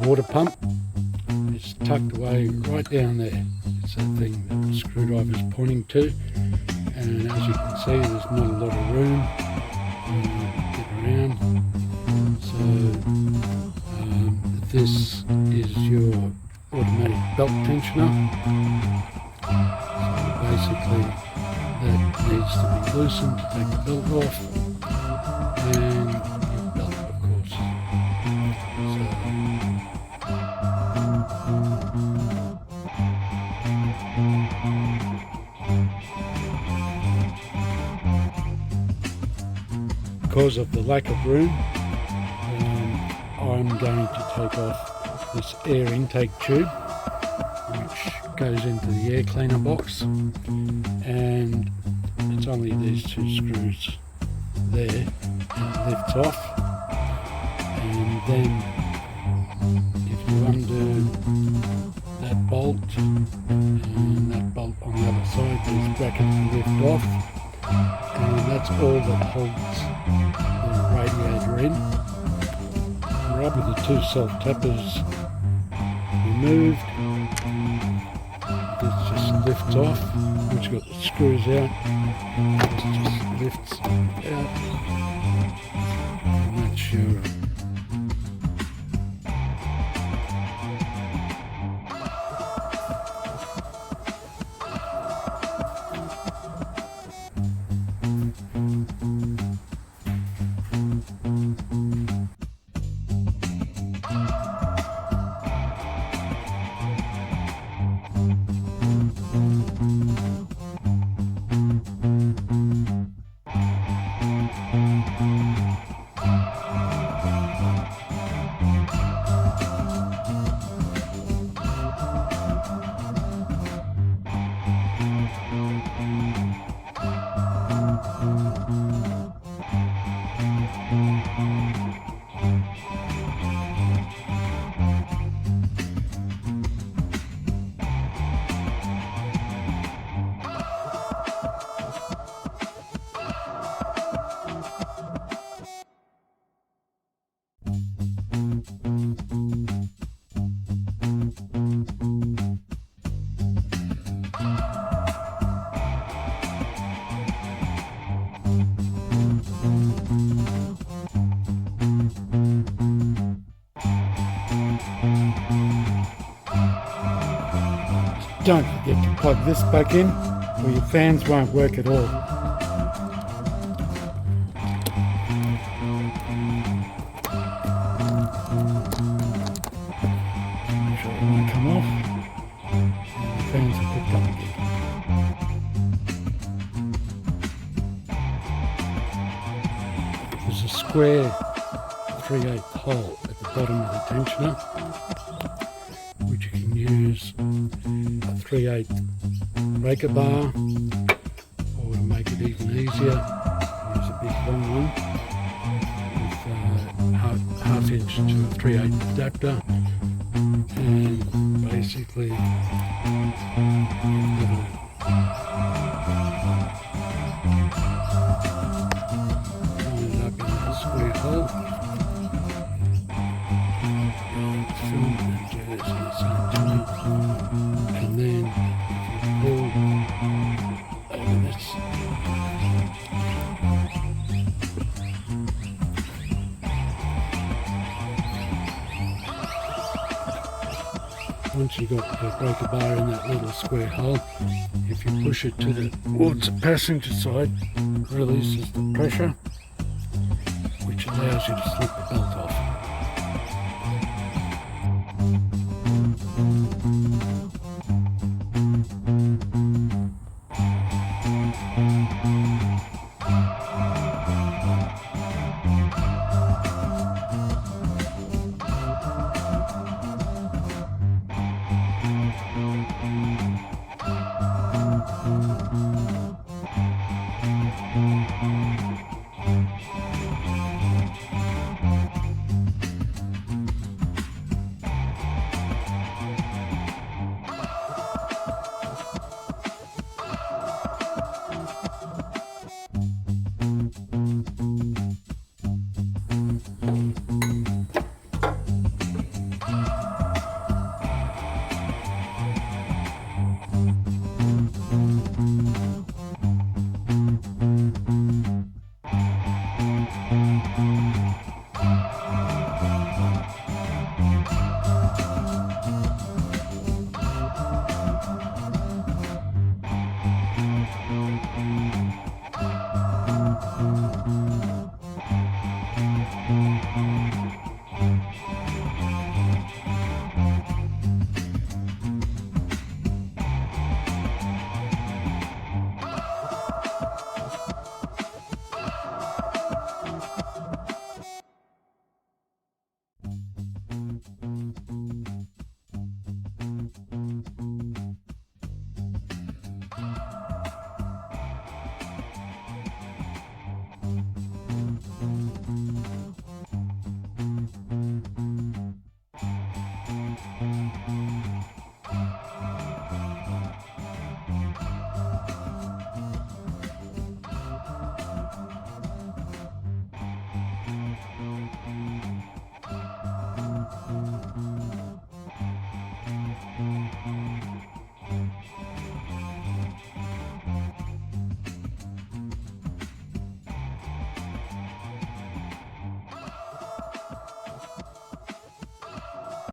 water pump. It's tucked away right down there. It's that thing that the screwdriver's pointing to, and as you can see there's not a lot of room to get around. So this is your automatic belt tensioner. So basically that needs to be loosened to take the belt off, and your belt of course. Because of the lack of room, I'm going to take off this air intake tube, which goes into the air cleaner box, and it's only these two screws there. It lifts off, and then if you undo that bolt and that bolt on the other side, these brackets lift off, and that's all that holds the radiator in. Rubber, the two self-tappers removed. This just lifts off. Once you've got the screws out, this just lifts out, and that's your Don't forget to plug this back in or your fans won't work at all. Make sure it won't come off. And the fans are picked up again. There's a square 3/8 hole at the bottom of the tensioner, which you can use a 3/8 breaker bar, or to make it even easier, use a big long one with half inch to a 3/8 adapter, and basically line it up in a square hole. And then if you pull over this, once you've got the breaker bar in that little square hole, if you push it towards the passenger side, it releases the pressure, which allows you to slip the belt off.